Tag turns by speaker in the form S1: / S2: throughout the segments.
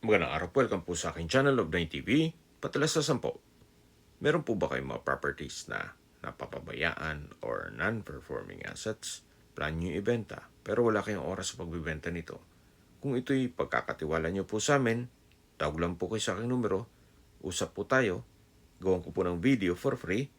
S1: Magandang araw po. Welcome po sa aking channel of 9TV. Patalasasan po. Meron po ba kayong mga properties na napapabayaan or non-performing assets? Plan nyo ibenta pero wala kayong oras sa pagbibenta nito. Kung ito'y pagkakatiwala nyo po sa amin, tawag lang po kayo sa aking numero, usap po tayo, gawan ko po ng video for free.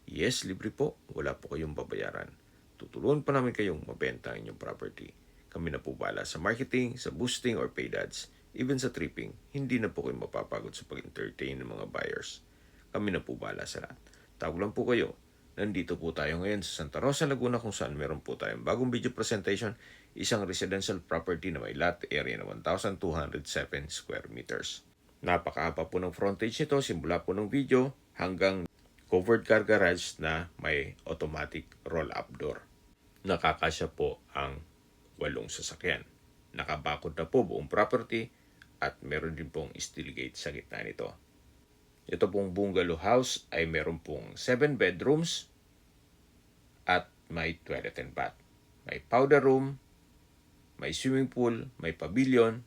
S1: Yes, libre po. Wala po kayong babayaran. Tutulungan pa namin kayong mabenta ang inyong property. Kami na po bala sa marketing, sa boosting or paid ads, even sa tripping. Hindi na po kayo mapapagod sa pag-entertain ng mga buyers. Kami na po bala sa lahat. Tawag lang po kayo. Nandito po tayo ngayon sa Santa Rosa, Laguna kung saan meron po tayong bagong video presentation, isang residential property na may lot area na 1,207 square meters. Napakahaba po ng frontage nito, simula po ng video hanggang covered car garage na may automatic roll-up door. Nakakasya po ang 8 sasakyan. Nakabakod na po buong property at meron din pong steel gate sa gitna nito. Ito pong bungalow house ay meron pong 7 bedrooms at may toilet and bath. May powder room, may swimming pool, may pavilion.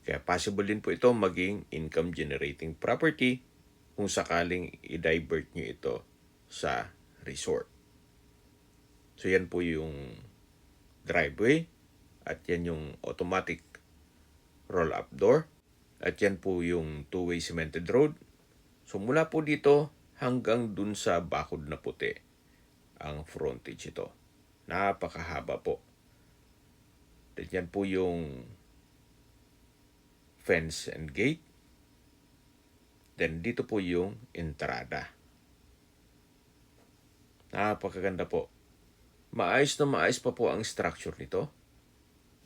S1: Kaya possible din po ito maging income generating property kung sakaling i-divert nyo ito sa resort. So yan po yung driveway at yan yung automatic roll-up door at yan po yung two-way cemented road. So mula po dito hanggang dun sa bakod na puti ang frontage ito. Napakahaba po. At yan po yung fence and gate. Then dito po yung entrada. Napakaganda po. Maayos na maayos pa po ang structure nito.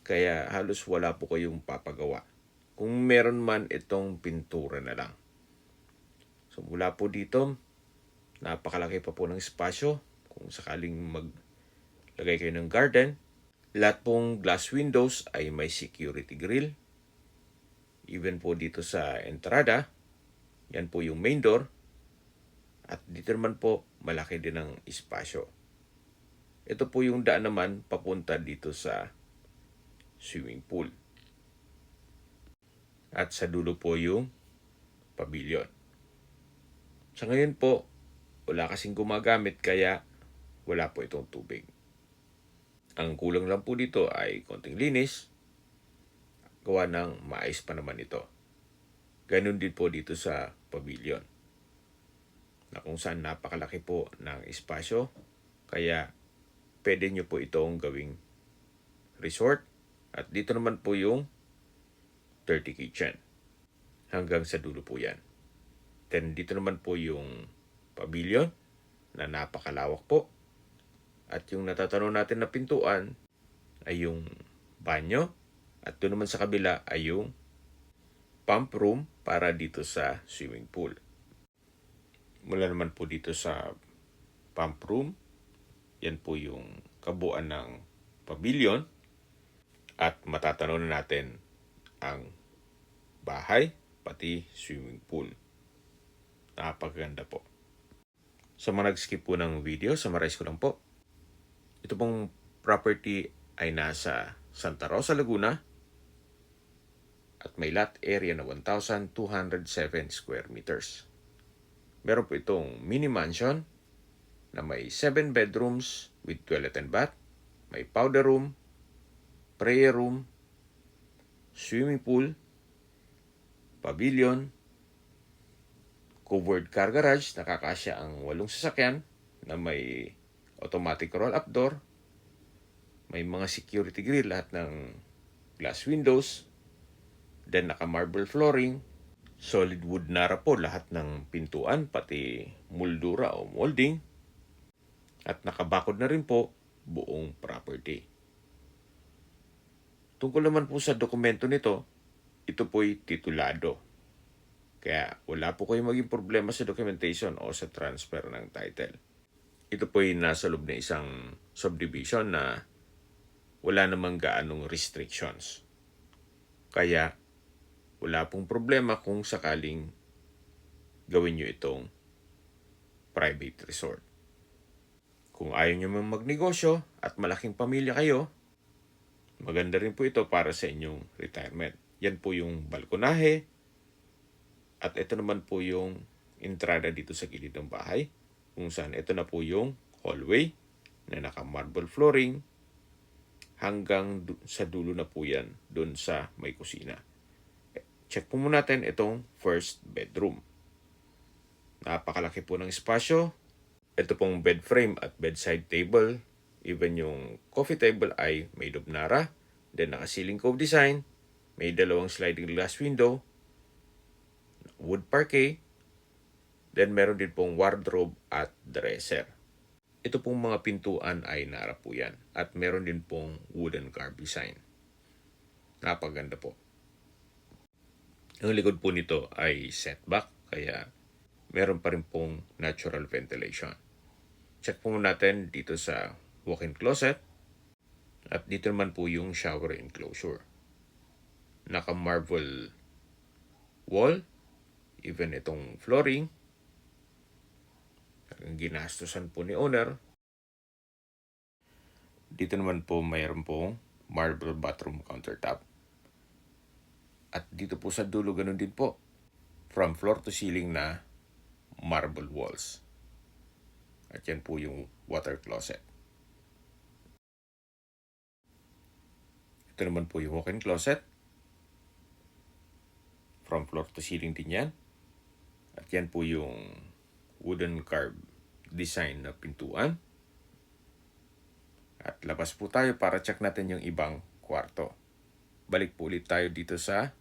S1: Kaya halos wala po kayong papagawa. Kung meron man itong pintura na lang. So mula po dito, napakalaki pa po ng espasyo. Kung sakaling maglagay kayo ng garden, lahat pong glass windows ay may security grill. Even po dito sa entrada, yan po yung main door. At dito naman po, malaki din ang espasyo. Ito po yung daan naman papunta dito sa swimming pool. At sa dulo po yung pavilion. Sa ngayon po, wala kasing gumagamit kaya wala po itong tubig. Ang kulang lang po dito ay konting linis. Gawa ng maayos pa naman ito. Ganun din po dito sa pavilion. Na kung saan napakalaki po ng espasyo. Kaya pwede nyo po itong gawing resort. At dito naman po yung 30 kitchen. Hanggang sa dulo po yan. Then dito naman po yung pavilion na napakalawak po. At yung natatanaw natin na pintuan ay yung banyo. At doon naman sa kabila ay yung pump room para dito sa swimming pool. Mula naman po dito sa pump room, yan po yung kabuuan ng pavilion. At matatanaw na natin ang bahay, pati swimming pool. Napakaganda po. Sa mga nag-skip po ng video, summarize ko lang po. Ito pong property ay nasa Santa Rosa, Laguna. At may lot area na 1,207 square meters. Meron po itong mini mansion na may 7 bedrooms with toilet and bath. May powder room, prayer room, swimming pool, pavilion, covered car garage, nakakasya ang 8 sasakyan na may automatic roll-up door, may mga security grill, lahat ng glass windows, then naka-marble flooring, solid wood nara po lahat ng pintuan, pati moldura o molding, at nakabakod na rin po buong property. Tungkol naman po sa dokumento nito, ito po'y titulado. Kaya wala po kayong maging problema sa documentation o sa transfer ng title. Ito po'y nasa loob na isang subdivision na wala namang gaanong restrictions. Kaya wala pong problema kung sakaling gawin nyo itong private resort. Kung ayaw nyo mang magnegosyo at malaking pamilya kayo, maganda rin po ito para sa inyong retirement. Yan po yung balkonahe. At ito naman po yung entrada dito sa gilid ng bahay. Kung saan ito na po yung hallway na naka-marble flooring. Hanggang sa dulo na po yan doon sa may kusina. Check po muna natin itong first bedroom. Napakalaki po ng espasyo. Ito pong bed frame at bedside table. Even yung coffee table ay made of Nara. Then naka-ceiling cove design. May dalawang sliding glass window. Wood parquet. Then meron din pong wardrobe at dresser. Ito pong mga pintuan ay Nara po yan. At meron din pong wooden carved design. Napaganda po. Ang likod po nito ay setback. Kaya meron pa rin pong natural ventilation. Check po natin dito sa walk-in closet. At dito naman po yung shower enclosure. Naka-marble wall. Even itong flooring. Ang ginastusan po ni owner. Dito naman po mayroon pong marble bathroom countertop. At dito po sa dulo ganun din po. From floor to ceiling na marble walls. At yan po yung water closet. Ito naman po yung walk-in closet. From floor to ceiling din yan. At yan po yung wooden carved design na pintuan. At labas po tayo para check natin yung ibang kwarto. Balik po ulit tayo dito sa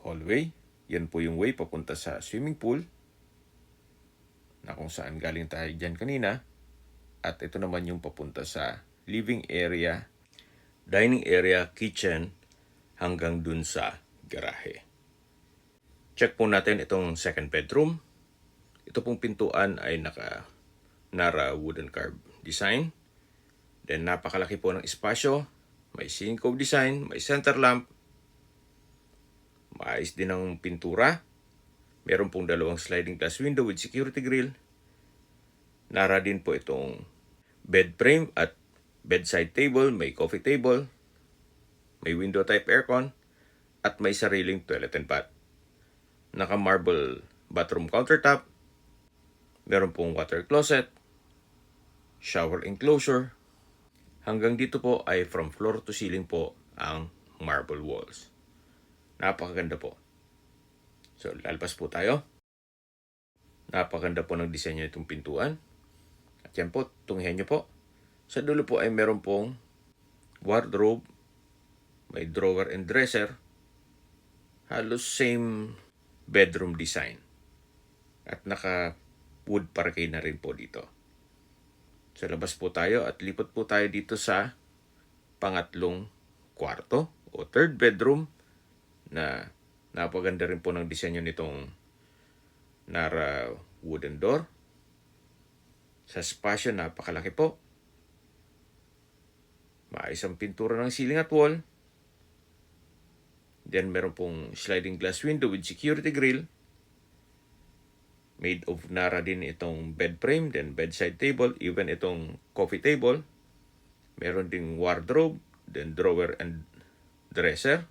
S1: hallway. Yan po yung way papunta sa swimming pool. Na kung saan galing tayo dyan kanina. At ito naman yung papunta sa living area, dining area, kitchen, hanggang dun sa garahe. Check po natin itong second bedroom. Ito pong pintuan ay naka-Nara wooden carved design. Then napakalaki po ng espasyo. May ceiling cove design, may center lamp. Maayos din ang pintura. Meron pong dalawang sliding glass window with security grill. Nara din po itong bed frame at bedside table, may coffee table, may window type aircon, at may sariling toilet and bath. Naka-marble bathroom countertop. Meron pong water closet, shower enclosure. Hanggang dito po ay from floor to ceiling po ang marble walls. Napakaganda po. So, lalabas po tayo. Napakaganda po ng disenyo nitong pintuan. At yan po, tunghen nyo po. Sa dulo po ay meron pong wardrobe, may drawer and dresser. Halos same bedroom design. At naka-wood parquet na rin po dito. So, labas po tayo at lipat po tayo dito sa pangatlong kwarto o third bedroom na napaganda rin po ng disenyo nitong Nara wooden door. Sa spasyo, napakalaki po. Maayos ang pintura ng ceiling at wall. Then meron pong sliding glass window with security grill. Made of Nara din itong bed frame, then bedside table, even itong coffee table. Meron ding wardrobe, then drawer and dresser.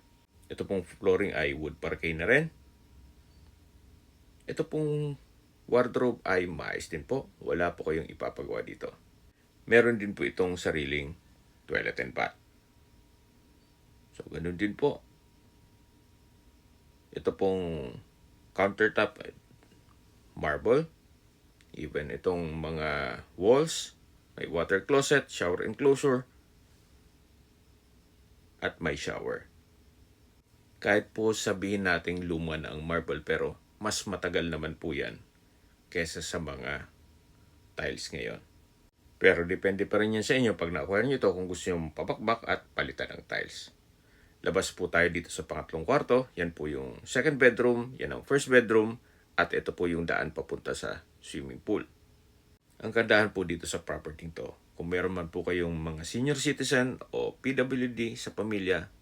S1: Ito pong flooring ay wood parquet na rin. Ito pong wardrobe ay maayos din po. Wala po kayong ipapagawa dito. Meron din po itong sariling toilet and bath. So, ganun din po. Ito pong countertop, marble. Even itong mga walls, may water closet, shower enclosure, at may shower. Kahit po sabihin nating luma na ang marble, pero mas matagal naman po yan kesa sa mga tiles ngayon. Pero depende pa rin yan sa inyo pag na-acquire nyo ito kung gusto nyo papakbak at palitan ng tiles. Labas po tayo dito sa pangatlong kwarto. Yan po yung second bedroom, yan ang first bedroom, at ito po yung daan papunta sa swimming pool. Ang kandahan po dito sa property to, kung meron man po kayong mga senior citizen o PWD sa pamilya,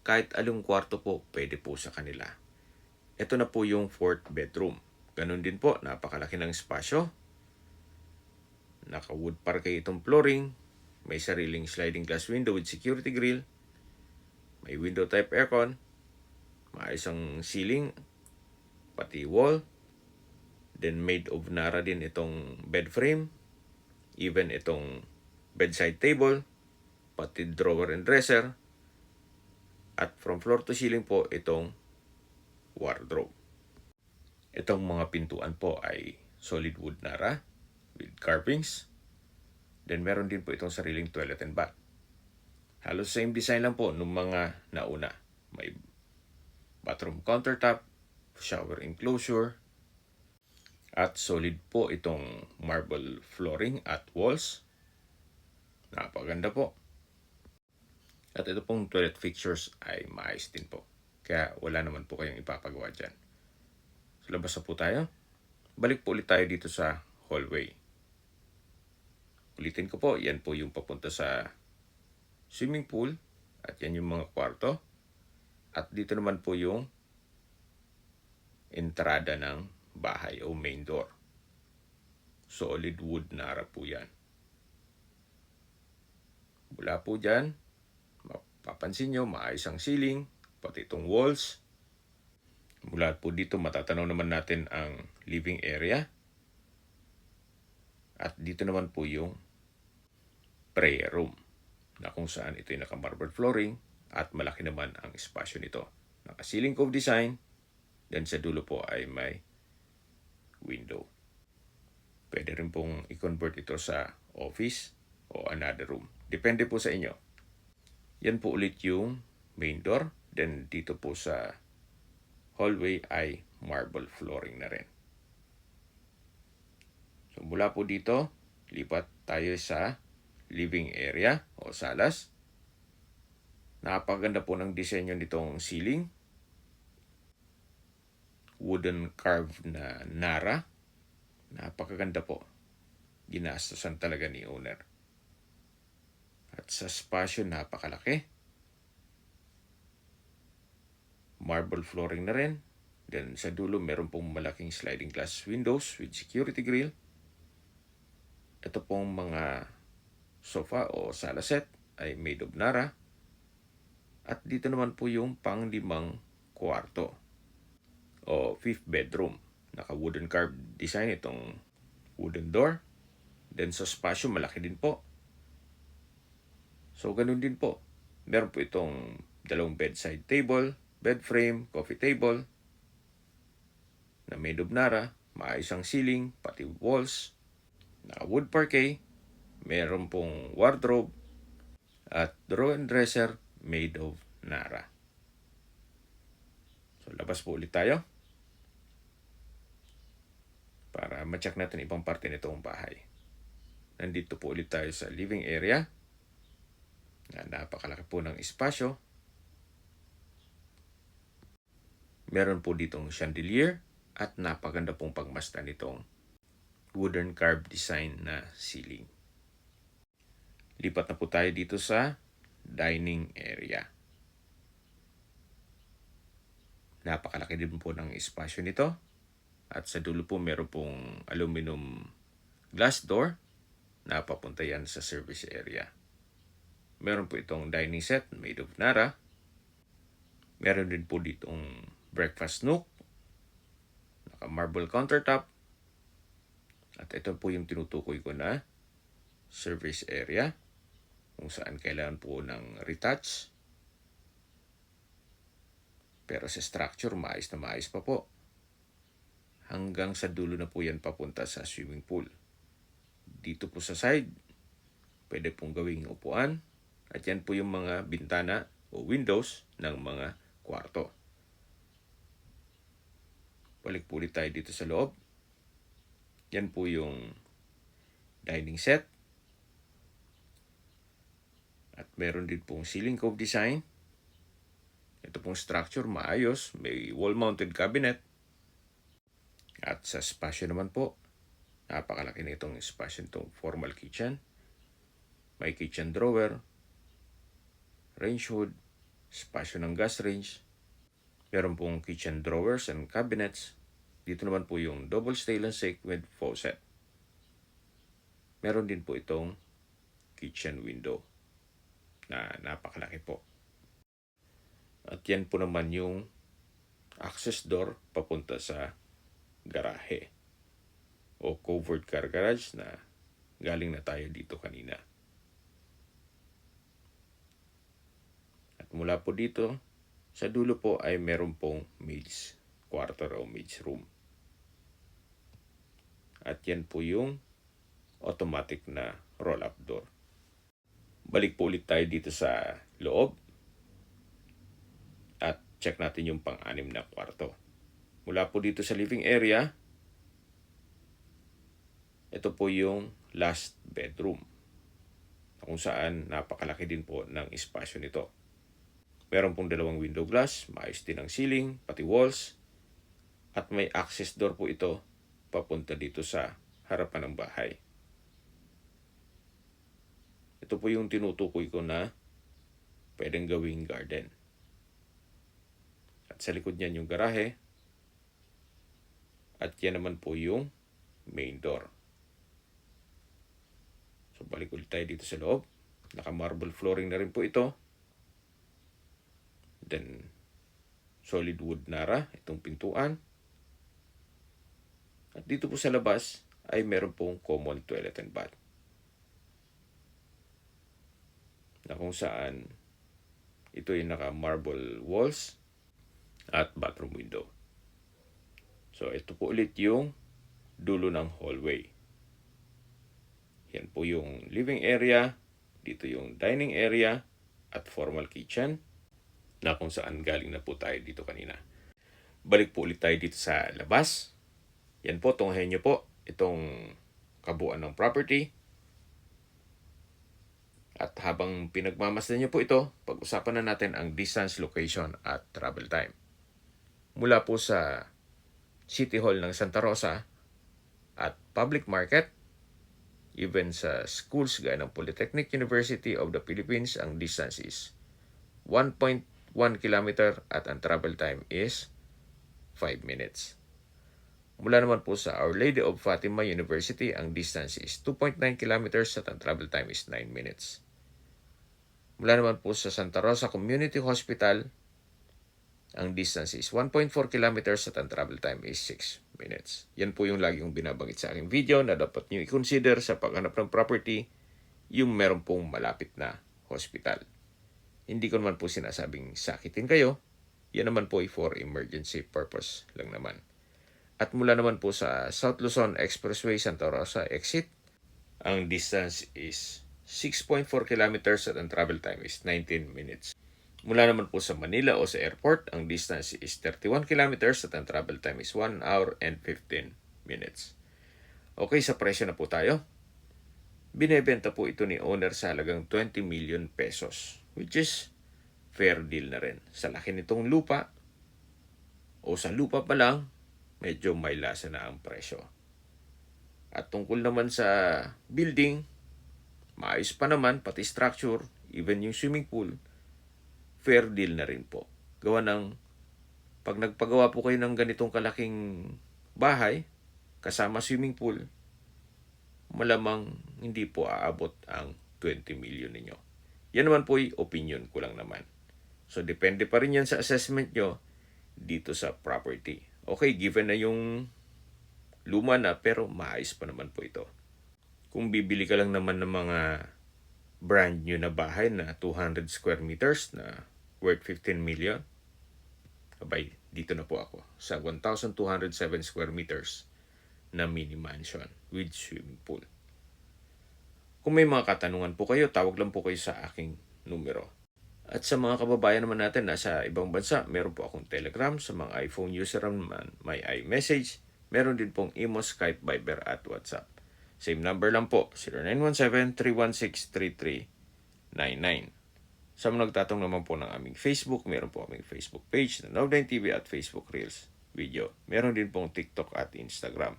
S1: kahit along kwarto po, pwede po sa kanila. Ito na po yung fourth bedroom. Ganun din po, napakalaki ng espasyo. Naka-wood parquet itong flooring. May sariling sliding glass window with security grill. May window type aircon, maayos ang ceiling, pati wall. Then made of Nara din itong bed frame, even itong bedside table, pati drawer and dresser. At from floor to ceiling po itong wardrobe. Itong mga pintuan po ay solid wood Nara with carvings. Then meron din po itong sariling toilet and bath. Halos same design lang po nung mga nauna. May bathroom countertop, shower enclosure, at solid po itong marble flooring at walls. Napaganda po. At ito pong toilet fixtures ay maayos din po. Kaya wala naman po kayong ipapagawa dyan. So labas na po tayo. Balik po ulit tayo dito sa hallway. Ulitin ko po, yan po yung papunta sa swimming pool. At yan yung mga kwarto. At dito naman po yung entrada ng bahay o main door. Solid wood Nara po yan. Mula po dyan, mapapansin nyo, maayos ang ceiling, pati itong walls. Mula po dito, matatanaw naman natin ang living area. At dito naman po yung prayer room, na kung saan ito yung naka-marble flooring at malaki naman ang espasyo nito. Naka-ceiling cove design, then sa dulo po ay may window. Pwede rin pong i-convert ito sa office o another room. Depende po sa inyo. Yan po ulit yung main door. Then dito po sa hallway ay marble flooring na rin. So mula po dito, lipat tayo sa living area o salas. Napakaganda po ng disenyo nitong ceiling. Wooden carved na Nara. Napakaganda po. Ginastosan talaga ni owner. At sa spasyo, napakalaki. Marble flooring na rin. Then sa dulo, meron pong malaking sliding glass windows with security grill. Ito pong mga sofa o sala set ay made of Nara. At dito naman po yung pang-limang kwarto o fifth bedroom. Naka-wooden carved design itong wooden door. Then sa spasyo, malaki din po. So, ganun din po. Meron po itong dalawang bedside table, bed frame, coffee table, na made of Nara, maayos ang ceiling, pati walls, na wood parquet, meron pong wardrobe, at drawer and dresser made of Nara. So, labas po ulit tayo para ma-check natin ibang parte nitong bahay. Nandito po ulit tayo sa living area. Napakalaki po ng espasyo. Meron po ditong chandelier at napaganda pong pagmasdan nitong wooden carved design na ceiling. Lipat na po tayo dito sa dining area. Napakalaki din po ng espasyo nito. At sa dulo po meron pong aluminum glass door na papunta yan sa service area. Meron po itong dining set made of Nara. Meron din po ditong breakfast nook. Naka-marble countertop. At ito po yung tinutukoy ko na service area kung saan kailangan po ng retouch. Pero sa structure, maayos na maayos pa po. Hanggang sa dulo na po yan papunta sa swimming pool. Dito po sa side, pwede pong gawing upuan. At yan po yung mga bintana o windows ng mga kwarto. Balik po ulit tayo dito sa loob. Yan po yung dining set. At meron din pong ceiling cove design. Ito pong structure, maayos. May wall-mounted cabinet. At sa spasyo naman po, napakalaki na itong spasyo nitong formal kitchen. May kitchen drawer, range hood, spasyo ng gas range. Meron pong kitchen drawers and cabinets. Dito naman po yung double stainless sink with faucet. Meron din po itong kitchen window na napakalaki po. At yan po naman yung access door papunta sa garahe o covered car garage na galing na tayo dito kanina. At mula po dito, sa dulo po ay meron pong maid's quarter o maid's room. At yan po yung automatic na roll-up door. Balik po ulit tayo dito sa loob at check natin yung pang-anim na kwarto. Mula po dito sa living area, ito po yung last bedroom, kung saan napakalaki din po ng espasyo nito. Meron pong dalawang window glass, maayos din ang ceiling, pati walls, at may access door po ito papunta dito sa harapan ng bahay. Ito po yung tinutukoy ko na pwedeng gawing garden. At sa likod niyan yung garahe. At yan naman po yung main door. So balik ulit tayo dito sa loob. Naka-marble flooring na rin po ito. Then solid wood nara itong pintuan. At dito po sa labas ay meron pong common toilet and bath, na kung saan ito ay naka-marble walls at bathroom window. So ito po ulit yung dulo ng hallway. Yan po yung living area, dito yung dining area at formal kitchen, na kung saan galing na po tayo dito kanina. Balik po ulit tayo dito sa labas. Yan po, tunghayin nyo po itong kabuuan ng property. At habang pinagmamasdan nyo po ito, pag-usapan na natin ang distance, location at travel time. Mula po sa City Hall ng Santa Rosa at public market, even sa schools gaya ng Polytechnic University of the Philippines, ang distance is 1.1 kilometer at ang travel time is 5 minutes. Mula naman po sa Our Lady of Fatima University, ang distance is 2.9 kilometers at ang travel time is 9 minutes. Mula naman po sa Santa Rosa Community Hospital, ang distance is 1.4 kilometers at ang travel time is 6 minutes. Yan po yung lagi kong binabanggit sa aking video na dapat nyo i-consider sa paghanap ng property, yung meron pong malapit na hospital. Hindi ko naman po sinasabing sakitin kayo. Yan naman po ay for emergency purpose lang naman. At mula naman po sa South Luzon Expressway Santa Rosa exit, ang distance is 6.4 kilometers at ang travel time is 19 minutes. Mula naman po sa Manila o sa airport, ang distance is 31 kilometers at ang travel time is 1 hour and 15 minutes. Okay, sa presyo na po tayo. Binebenta po ito ni owner sa halagang 20 million pesos, which is fair deal na rin. Sa laki nitong lupa, o sa lupa pa lang, medyo may lasa na ang presyo. At tungkol naman sa building, maayos pa naman, pati structure, even yung swimming pool, fair deal na rin po. Gawa ng, pag nagpagawa po kayo ng ganitong kalaking bahay, kasama swimming pool, malamang hindi po aabot ang 20 million ninyo. Yan naman po ay opinion ko lang naman. So, depende pa rin yan sa assessment nyo dito sa property. Okay, given na yung luma na, pero maayos pa naman po ito. Kung bibili ka lang naman ng mga brand new na bahay na 200 square meters na worth 15 million, abay, dito na po ako sa 1,207 square meters na mini mansion with swimming pool. Kung may mga katanungan po kayo, tawag lang po kayo sa aking numero. At sa mga kababayan naman natin na sa ibang bansa, meron po akong Telegram. Sa mga iPhone user naman, may iMessage. Meron din pong Imo, Skype, Viber at WhatsApp. Same number lang po, 0917-316-3399. Sa mga nagtatong naman po ng aming Facebook, meron po aming Facebook page na Nov9TV at Facebook Reels video. Meron din pong TikTok at Instagram.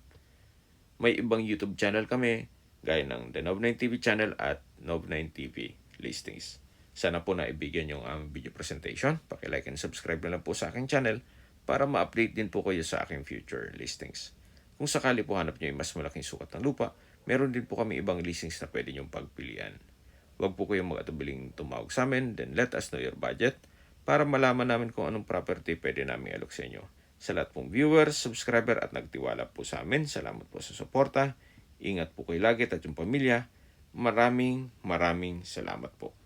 S1: May ibang YouTube channel kami, gaya ng The Nov9TV channel at Nov9TV Listings. Sana po naibigyan yung aming video presentation. Paki-like and subscribe na lang po sa aking channel para ma-update din po kayo sa aking future listings. Kung sakali po hanap nyo yung mas malaking sukat ng lupa, meron din po kami ibang listings na pwede nyong pagpilian. Huwag po kayong mag-atubiling tumawag sa amin, then let us know your budget para malaman namin kung anong property pwede namin alok sa inyo. Sa lahat pong viewers, subscriber at nagtiwala po sa amin, salamat po sa suporta. Ingat po kayo lagi at yung pamilya. Maraming salamat po.